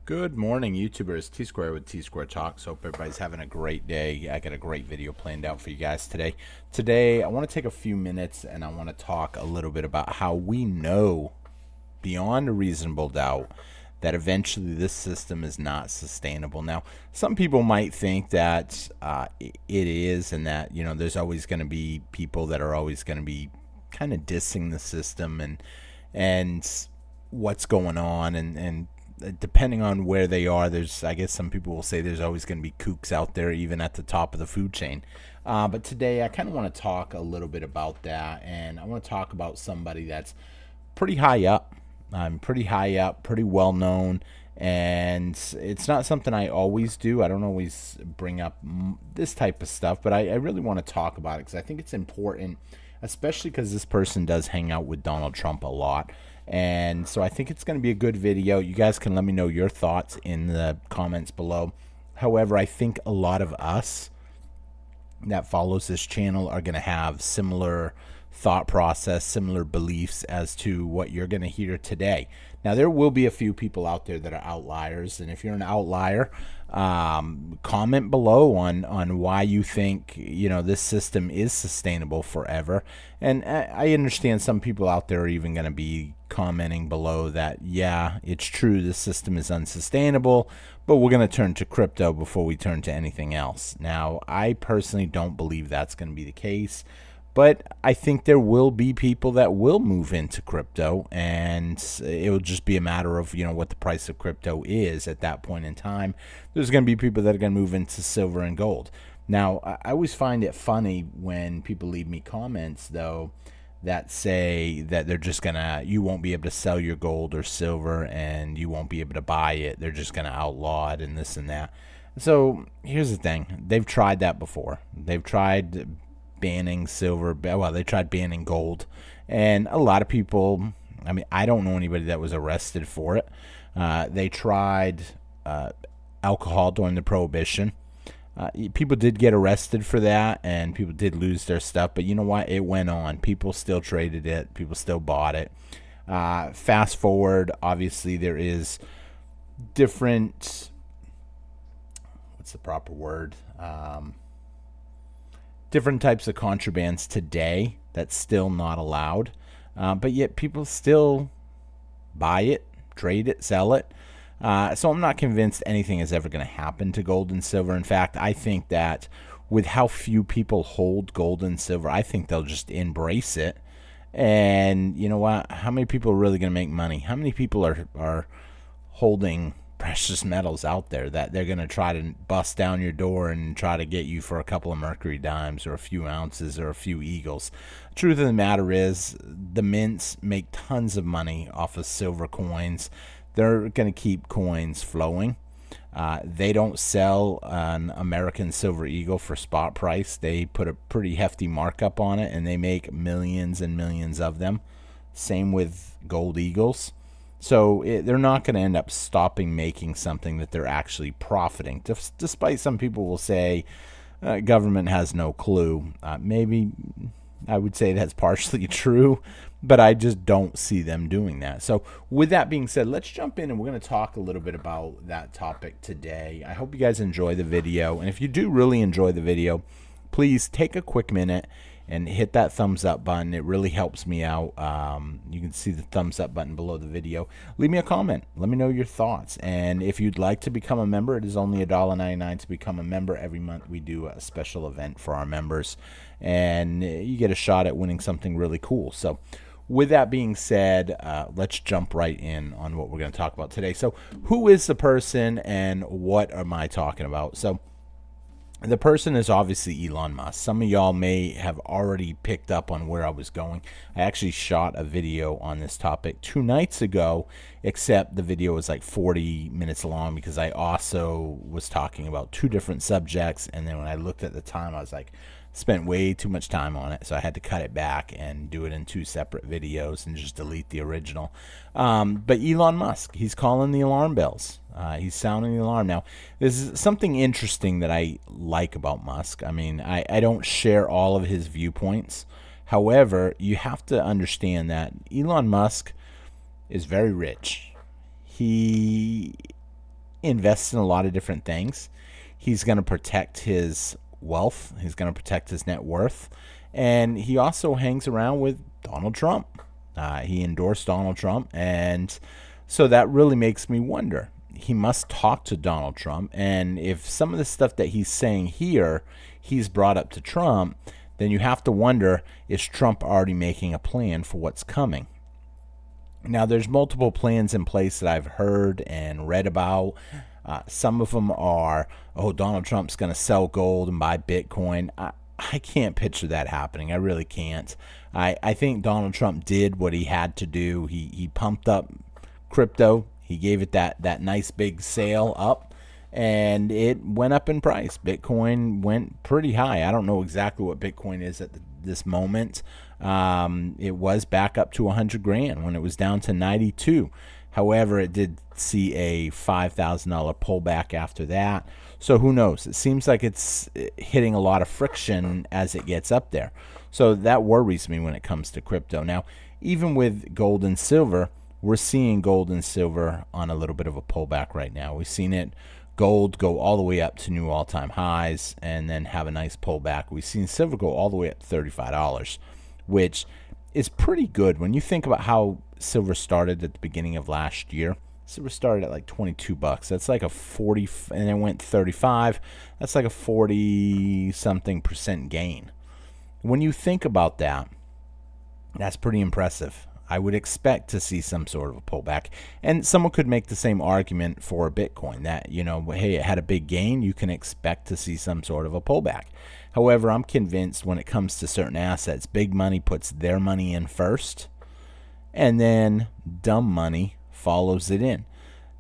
Good morning, YouTubers. T Square with T Square Talks. Hope everybody's having a great day. I got a great video planned out for you guys today. Today, I want to take a few minutes and I want to talk a little bit about how we know beyond a reasonable doubt that eventually this system is not sustainable. Now, some people might think that it is, and that there's always going to be people that are always going to be kind of dissing the system and what's going on and depending on where they are, I guess some people will say there's always going to be kooks out there, even at the top of the food chain. But today, I kind of want to talk a little bit about that, and I want to talk about somebody that's pretty high up. I'm pretty high up, pretty well known, and it's not something I always do. I don't always bring up this type of stuff, but I really want to talk about it because I think it's important, especially because this person does hang out with Donald Trump a lot. And so I think it's going to be a good video. You guys can let me know your thoughts in the comments below. However, I think a lot of us that follows this channel are going to have similar thought process, similar beliefs as to what you're going to hear today. Now, there will be a few people out there that are outliers, and if you're an outlier, comment below on why you think this system is sustainable forever. And I understand some people out there are even going to be commenting below that, yeah, it's true, this system is unsustainable, but we're going to turn to crypto before we turn to anything else. Now, I personally don't believe that's going to be the case, but I think there will be people that will move into crypto, and it will just be a matter of what the price of crypto is at that point in time. There's going to be people that are going to move into silver and gold. Now, I always find it funny when people leave me comments, though, that say that they're just you won't be able to sell your gold or silver, and you won't be able to buy it. They're just gonna outlaw it and this and that. So here's the thing: they've tried that before. They've tried banning silver. Well, they tried banning gold, and a lot of people. I mean, I don't know anybody that was arrested for it. They tried alcohol during the Prohibition. People did get arrested for that, and people did lose their stuff, but you know what? It went on. People still traded it. People still bought it. Fast forward, obviously there is different, what's the proper word? Different types of contrabands today that's still not allowed, but yet people still buy it, trade it, sell it. So I'm not convinced anything is ever going to happen to gold and silver. In fact, I think that with how few people hold gold and silver, I think they'll just embrace it. And you know what? How many people are really going to make money? How many people are holding precious metals out there that they're going to try to bust down your door and try to get you for a couple of mercury dimes or a few ounces or a few eagles? Truth of the matter is, the mints make tons of money off of silver coins. They're going to keep coins flowing. They don't sell an American silver eagle for spot price. They put a pretty hefty markup on it, and they make millions and millions of them. Same with gold eagles. So they're not going to end up stopping making something that they're actually profiting. Despite some people will say government has no clue. Maybe I would say that's partially true, but I just don't see them doing that. So with that being said, let's jump in and we're going to talk a little bit about that topic today. I hope you guys enjoy the video. And if you do really enjoy the video, please take a quick minute and hit that thumbs up button. It really helps me out. You can see the thumbs up button below the video. Leave me a comment. Let me know your thoughts. And if you'd like to become a member, it is only $1.99 to become a member. Every month we do a special event for our members, and you get a shot at winning something really cool. So with that being said, let's jump right in on what we're going to talk about today. So who is the person and what am I talking about? So the person is obviously Elon Musk. Some of y'all may have already picked up on where I was going. I actually shot a video on this topic 2 nights ago, except the video was like 40 minutes long because I also was talking about 2 different subjects. And then when I looked at the time, I was like, spent way too much time on it, so I had to cut it back and do it in 2 separate videos and just delete the original. But Elon Musk, he's calling the alarm bells. He's sounding the alarm. Now, there's something interesting that I like about Musk. I mean, I don't share all of his viewpoints. However, you have to understand that Elon Musk is very rich. He invests in a lot of different things. He's going to protect his wealth. He's going to protect his net worth. And he also hangs around with Donald Trump. He endorsed Donald Trump. And so that really makes me wonder. He must talk to Donald Trump. And if some of the stuff that he's saying here, he's brought up to Trump, then you have to wonder, is Trump already making a plan for what's coming? Now, there's multiple plans in place that I've heard and read about. Some of them are, Donald Trump's going to sell gold and buy Bitcoin. I can't picture that happening. I really can't. I think Donald Trump did what he had to do. He pumped up crypto. He gave it that nice big sale up, and it went up in price. Bitcoin went pretty high. I don't know exactly what Bitcoin is at this moment. It was back up to 100 grand when it was down to 92. However, it did see a $5,000 pullback after that. So who knows? It seems like it's hitting a lot of friction as it gets up there. So that worries me when it comes to crypto. Now, even with gold and silver, we're seeing gold and silver on a little bit of a pullback right now. We've seen it, gold go all the way up to new all-time highs and then have a nice pullback. We've seen silver go all the way up to $35, which is pretty good when you think about how silver started at the beginning of last year. Silver started at like $22. That's like a 40, and it went 35. That's like a 40-something% gain. When you think about that, that's pretty impressive. I would expect to see some sort of a pullback. And someone could make the same argument for Bitcoin that, hey, it had a big gain. You can expect to see some sort of a pullback. However, I'm convinced when it comes to certain assets, big money puts their money in first, and then dumb money follows it in.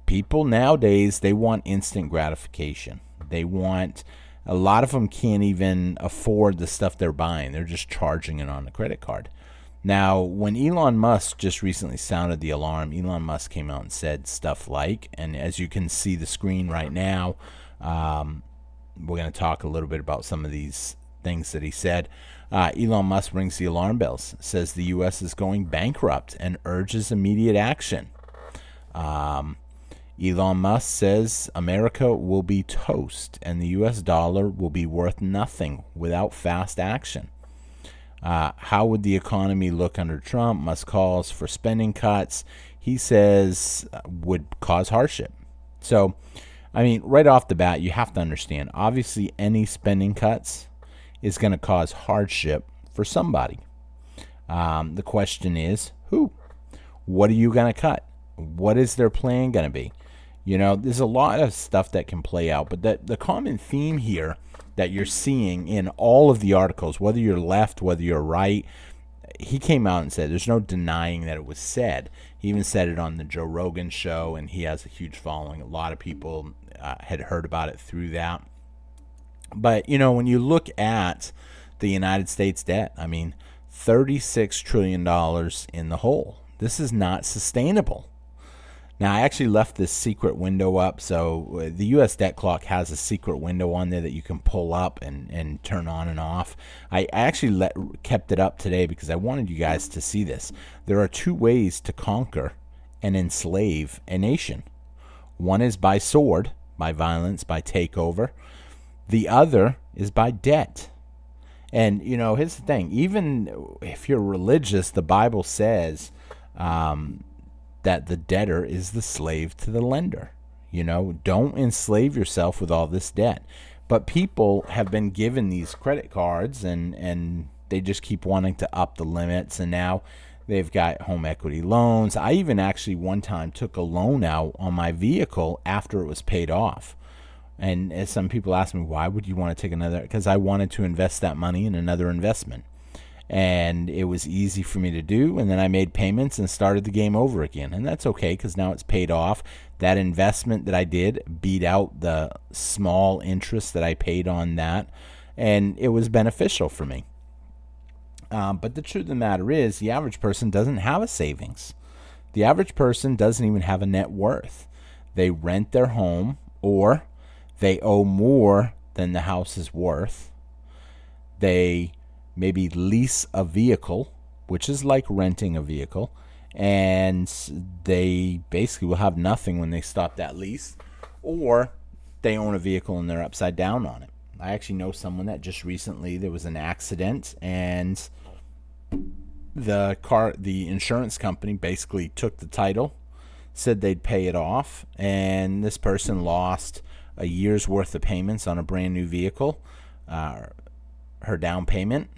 People nowadays, they want instant gratification. A lot of them can't even afford the stuff they're buying. They're just charging it on the credit card. Now, when Elon Musk just recently sounded the alarm, Elon Musk came out and said stuff like, and as you can see the screen right now, we're going to talk a little bit about some of these things that he said. Elon Musk rings the alarm bells, says the U.S. is going bankrupt, and urges immediate action. Elon Musk says America will be toast, and the U.S. dollar will be worth nothing without fast action. How would the economy look under Trump? Musk calls for spending cuts. He says would cause hardship. So, I mean, right off the bat, you have to understand, obviously any spending cuts is going to cause hardship for somebody. The question is, who? What are you going to cut? What is their plan going to be? There's a lot of stuff that can play out, but the common theme here that you're seeing in all of the articles, whether you're left, whether you're right, he came out and said there's no denying that it was said. He even said it on the Joe Rogan show, and he has a huge following. A lot of people had heard about it through that. But, when you look at the United States debt, I mean, $36 trillion in the hole. This is not sustainable. Now, I actually left this secret window up. So the U.S. debt clock has a secret window on there that you can pull up and turn on and off. I actually kept it up today because I wanted you guys to see this. There are two ways to conquer and enslave a nation. One is by sword, by violence, by takeover. The other is by debt. And, here's the thing. Even if you're religious, the Bible says that the debtor is the slave to the lender. Don't enslave yourself with all this debt. But people have been given these credit cards and they just keep wanting to up the limits. And now they've got home equity loans. I even actually one time took a loan out on my vehicle after it was paid off. And as some people ask me, why would you want to take another? Because I wanted to invest that money in another investment. And it was easy for me to do, and then I made payments and started the game over again. And that's okay, because now it's paid off. That investment that I did beat out the small interest that I paid on that, and it was beneficial for me. But the truth of the matter is, the average person doesn't have a savings. The average person doesn't even have a net worth. They rent their home, or they owe more than the house is worth. They maybe lease a vehicle, which is like renting a vehicle, and they basically will have nothing when they stop that lease. or they own a vehicle and they're upside down on it. I actually know someone that just recently there was an accident, and the insurance company basically took the title, said they'd pay it off, and this person lost a year's worth of payments on a brand new vehicle, her down payment.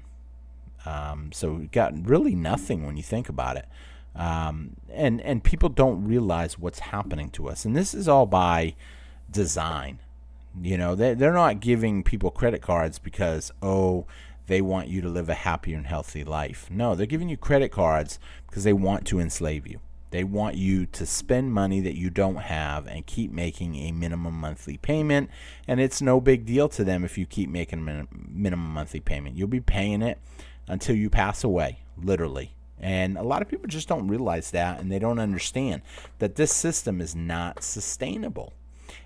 So we got really nothing when you think about it. And people don't realize what's happening to us. And this is all by design. They're not giving people credit cards because, they want you to live a happier and healthy life. No, they're giving you credit cards because they want to enslave you. They want you to spend money that you don't have and keep making a minimum monthly payment. And it's no big deal to them if you keep making a minimum monthly payment. You'll be paying it until you pass away, literally. And a lot of people just don't realize that, and they don't understand that this system is not sustainable.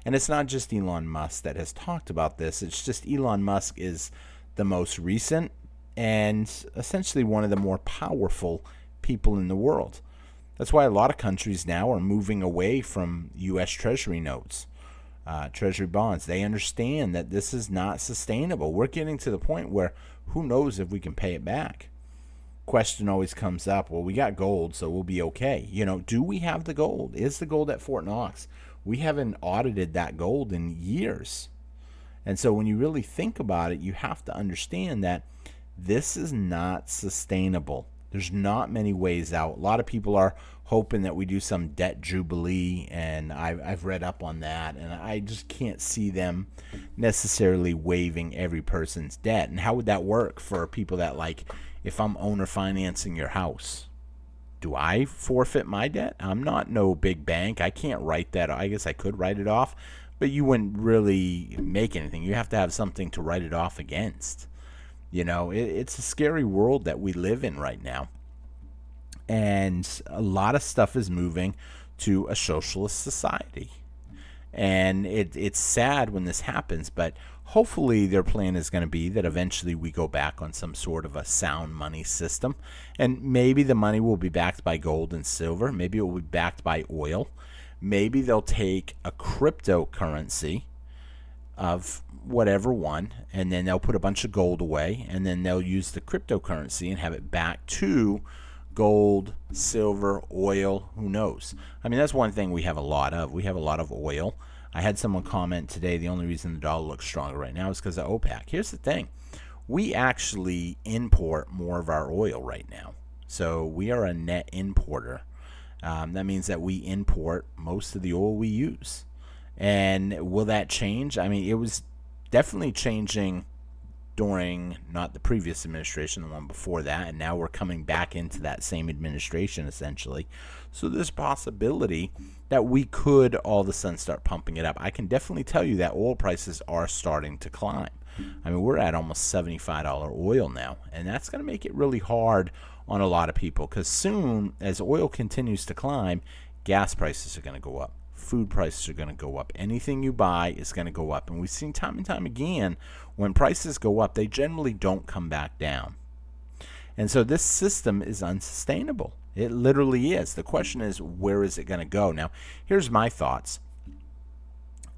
And it's not just Elon Musk that has talked about this. It's just Elon Musk is the most recent and essentially one of the more powerful people in the world. That's why a lot of countries now are moving away from U.S. Treasury notes, Treasury bonds. They understand that this is not sustainable. We're getting to the point where who knows if we can pay it back. Question always comes up, well, we got gold, so we'll be okay. Do we have the gold? Is the gold at Fort Knox? We haven't audited that gold in years. And so when you really think about it, you have to understand that this is not sustainable. There's not many ways out. A lot of people are hoping that we do some debt jubilee, and I've read up on that, and I just can't see them necessarily waiving every person's debt. And how would that work for people that, if I'm owner financing your house, do I forfeit my debt? I'm not no big bank. I can't write that. I guess I could write it off, but you wouldn't really make anything. You have to have something to write it off against. It's a scary world that we live in right now. And a lot of stuff is moving to a socialist society. And it's sad when this happens, but hopefully their plan is going to be that eventually we go back on some sort of a sound money system. And maybe the money will be backed by gold and silver. Maybe it will be backed by oil. Maybe they'll take a cryptocurrency of whatever one, and then they'll put a bunch of gold away, and then they'll use the cryptocurrency and have it back to gold, silver, oil, who knows. I mean, that's one thing we have a lot of. We have a lot of oil. I had someone comment today, the only reason the dollar looks stronger right now is because of OPEC. Here's the thing. We actually import more of our oil right now. So we are a net importer. That means that we import most of the oil we use. And will that change? I mean, it was definitely changing during not the previous administration, the one before that, and now we're coming back into that same administration essentially. So there's possibility that we could all of a sudden start pumping it up. I can definitely tell you that oil prices are starting to climb. I mean, we're at almost $75 oil now, and that's going to make it really hard on a lot of people, because soon as oil continues to climb, gas prices are going to go up. Food prices are going to go up. Anything you buy is going to go up. And we've seen time and time again, when prices go up, they generally don't come back down. And so this system is unsustainable. It literally is. The question is, where is it going to go? Now, here's my thoughts.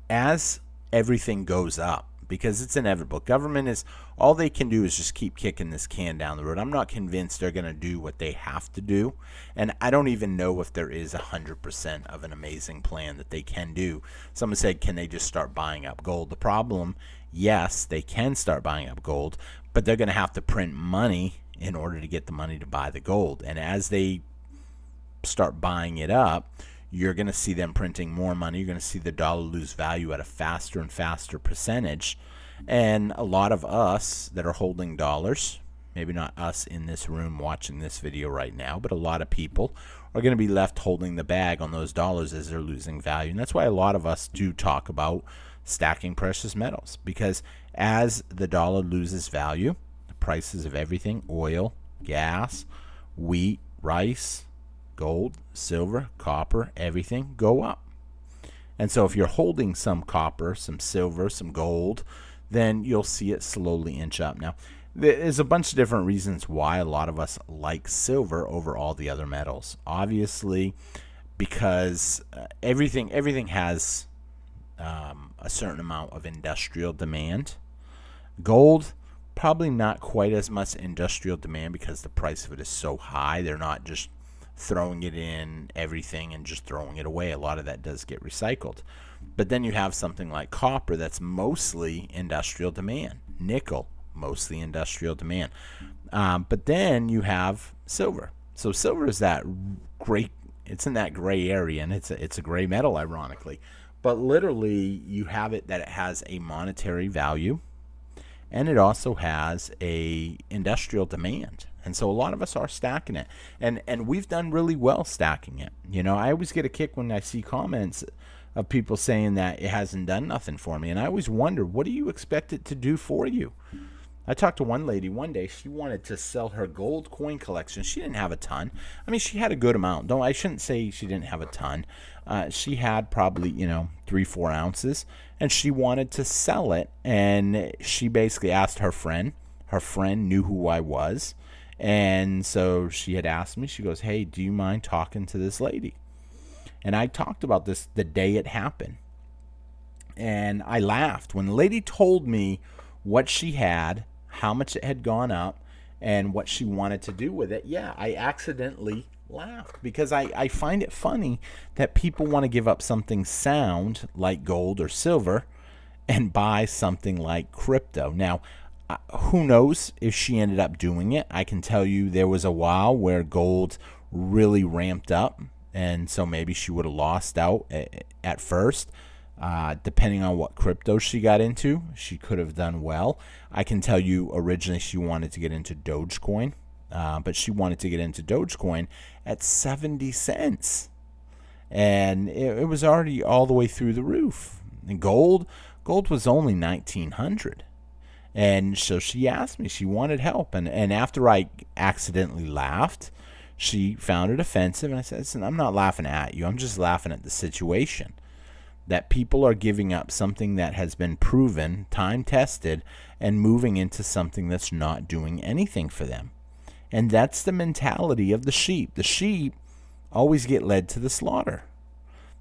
As everything goes up, because it's inevitable, government is, all they can do is just keep kicking this can down the road. I'm not convinced they're going to do what they have to do. And I don't even know if there is 100% of an amazing plan that they can do. Someone said, can they just start buying up gold? The problem, yes, they can start buying up gold, but they're going to have to print money in order to get the money to buy the gold. And as they start buying it up, you're going to see them printing more money. You're going to see the dollar lose value at a faster and faster percentage. And a lot of us that are holding dollars, maybe not us in this room watching this video right now, but a lot of people are going to be left holding the bag on those dollars as they're losing value. And that's why a lot of us do talk about stacking precious metals, because as the dollar loses value, the prices of everything, oil, gas, wheat, rice, gold, silver, copper, everything go up. And so if you're holding some copper, some silver, some gold, then you'll see it slowly inch up. Now, there's a bunch of different reasons why a lot of us like silver over all the other metals. Obviously, because everything has a certain amount of industrial demand. Gold, probably not quite as much industrial demand because the price of it is so high. They're not just throwing it in everything and just throwing it away. A lot of that does get recycled. But then you have something like copper that's mostly industrial demand. Nickel, mostly industrial demand. But then you have silver. So silver is that great, it's in that gray area, and it's a gray metal, ironically. But literally, you have it that it has a monetary value, and it also has a industrial demand. And so a lot of us are stacking it, and we've done really well stacking it. You know, I always get a kick when I see comments of people saying that it hasn't done nothing for me, and I always wonder, what do you expect it to do for you? I talked to one lady one day. She wanted to sell her gold coin collection. She didn't have a ton. I mean, she had a good amount. No, I shouldn't say she didn't have a ton. She had probably, 3-4 ounces, and she wanted to sell it. And she basically asked her friend. Her friend knew who I was, and so she had asked me. She goes, "Hey, do you mind talking to this lady?" And I talked about this the day it happened, and I laughed when the lady told me what she had, how much it had gone up, and what she wanted to do with it. Yeah, I accidentally laughed because I find it funny that people want to give up something sound like gold or silver and buy something like crypto. Now, who knows if she ended up doing it? I can tell you there was a while where gold really ramped up, and so maybe she would have lost out at first. Depending on what crypto she got into, she could have done well. I can tell you originally she wanted to get into Dogecoin, but she wanted to get into Dogecoin at 70 cents. And it was already all the way through the roof. And gold was only 1900. And so she asked me, she wanted help. And after I accidentally laughed, she found it offensive. And I said, "Listen, I'm not laughing at you. I'm just laughing at the situation. That people are giving up something that has been proven, time tested, and moving into something that's not doing anything for them." And that's the mentality of the sheep. The sheep always get led to the slaughter.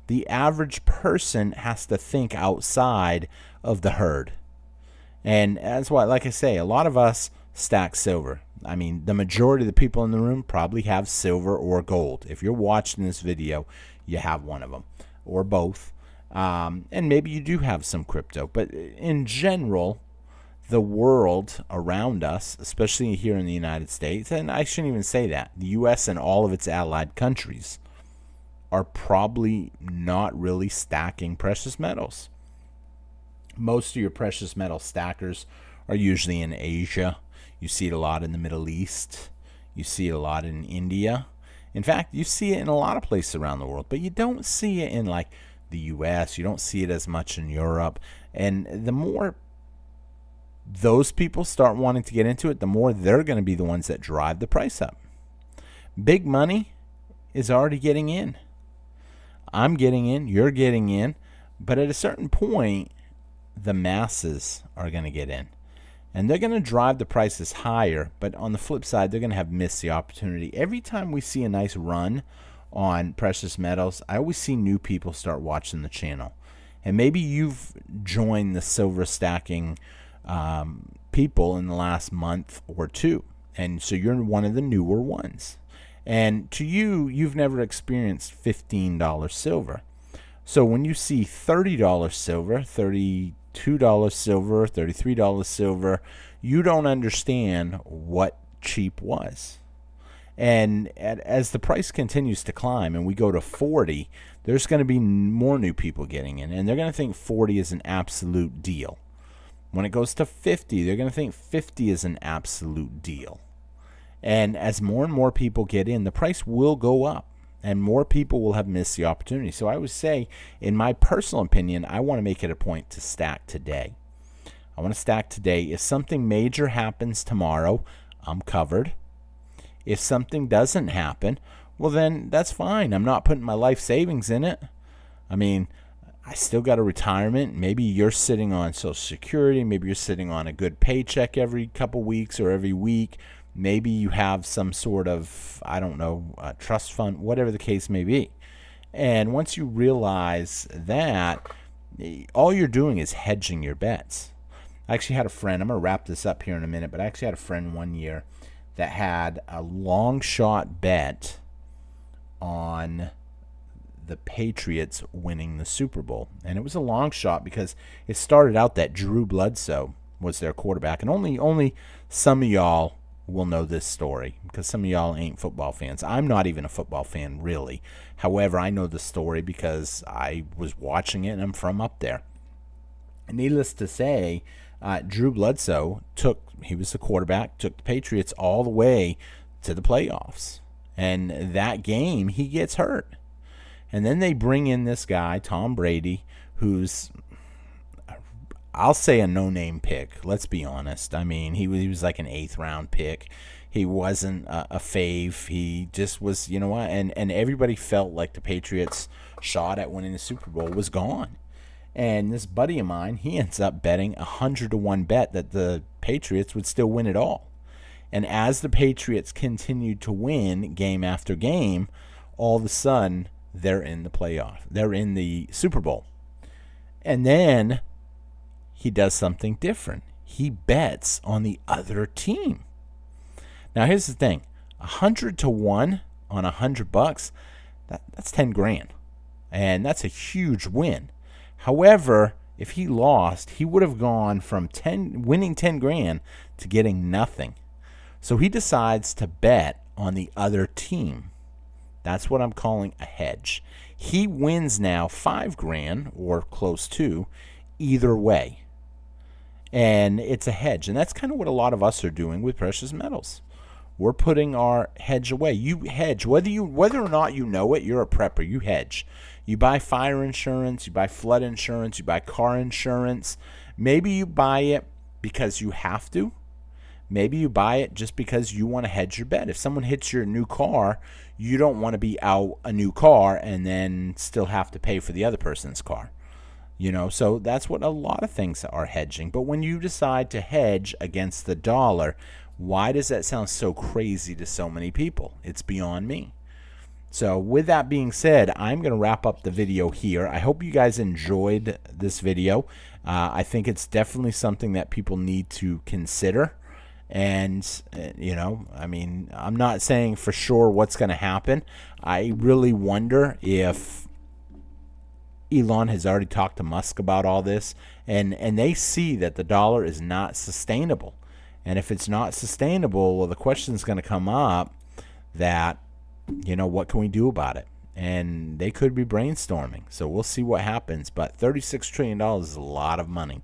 The average person has to think outside of the herd. And that's why, like I say, a lot of us stack silver. I mean, the majority of the people in the room probably have silver or gold. If you're watching this video, you have one of them or both. And maybe you do have some crypto, but in general, the world around us, especially here in the United States, and I shouldn't even say that, the U.S. and all of its allied countries are probably not really stacking precious metals. Most of your precious metal stackers are usually in Asia. You see it a lot in the Middle East. You see it a lot in India. In fact, you see it in a lot of places around the world, but you don't see it in like the US. You don't see it as much in Europe. And the more those people start wanting to get into it, the more they're going to be the ones that drive the price up. Big money is already getting in. I'm getting in, you're getting in, but at a certain point, the masses are going to get in. And they're going to drive the prices higher, but on the flip side, they're going to have missed the opportunity. Every time we see a nice run on precious metals, I always see new people start watching the channel. And maybe you've joined the silver stacking people in the last month or two. And so you're one of the newer ones. And to you, you've never experienced $15 silver. So when you see $30 silver, $32 silver, $33 silver, you don't understand what cheap was. And as the price continues to climb and we go to 40, there's going to be more new people getting in. And they're going to think 40 is an absolute deal. When it goes to 50, they're going to think 50 is an absolute deal. And as more and more people get in, the price will go up. And more people will have missed the opportunity. So I would say, in my personal opinion, I want to make it a point to stack today. I want to stack today. If something major happens tomorrow, I'm covered. If something doesn't happen, well, then that's fine. I'm not putting my life savings in it. I mean, I still got a retirement. Maybe you're sitting on Social Security. Maybe you're sitting on a good paycheck every couple weeks or every week. Maybe you have some sort of, I don't know, trust fund, whatever the case may be. And once you realize that, all you're doing is hedging your bets. I actually had a friend, I'm going to wrap this up here in a minute, but I actually had a friend one year that had a long shot bet on the Patriots winning the Super Bowl. And it was a long shot because it started out that Drew Bledsoe was their quarterback. And only some of y'all will know this story because some of y'all ain't football fans. I'm not even a football fan, really. However, I know the story because I was watching it and I'm from up there. And needless to say, Drew Bledsoe he was the quarterback, took the Patriots all the way to the playoffs. And that game, he gets hurt. And then they bring in this guy, Tom Brady, who's, I'll say, a no-name pick. Let's be honest. I mean, he was like an 8th-round pick. He wasn't a fave. He just was, you know what? And everybody felt like the Patriots' shot at winning the Super Bowl was gone. And this buddy of mine, he ends up betting 100-to-1 bet that the Patriots would still win it all. And as the Patriots continued to win game after game, all of a sudden, they're in the playoff. They're in the Super Bowl. And then he does something different. He bets on the other team. Now, here's the thing. 100-to-1 on $100, that's 10 grand. And that's a huge win. However, if he lost, he would have gone from winning 10 grand to getting nothing. So he decides to bet on the other team. That's what I'm calling a hedge. He wins now 5 grand or close to either way. And it's a hedge. And that's kind of what a lot of us are doing with precious metals. We're putting our hedge away. You hedge. Whether or not you know it, you're a prepper. You hedge. You buy fire insurance, you buy flood insurance, you buy car insurance. Maybe you buy it because you have to. Maybe you buy it just because you want to hedge your bet. If someone hits your new car, you don't want to be out a new car and then still have to pay for the other person's car. You know, so that's what a lot of things are hedging. But when you decide to hedge against the dollar, why does that sound so crazy to so many people? It's beyond me. So with that being said, I'm going to wrap up the video here. I hope you guys enjoyed this video. I think it's definitely something that people need to consider. And, you know, I mean, I'm not saying for sure what's going to happen. I really wonder if Elon has already talked to Musk about all this. And they see that the dollar is not sustainable. And if it's not sustainable, well, the question is going to come up that, you know, what can we do about it? And they could be brainstorming. So we'll see what happens. But $36 trillion is a lot of money.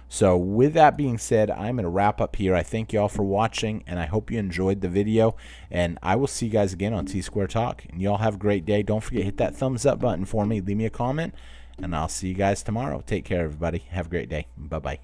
So with that being said, I'm going to wrap up here. I thank you all for watching, and I hope you enjoyed the video. And I will see you guys again on T-Square Talk. And you all have a great day. Don't forget, hit that thumbs up button for me. Leave me a comment, and I'll see you guys tomorrow. Take care, everybody. Have a great day. Bye-bye.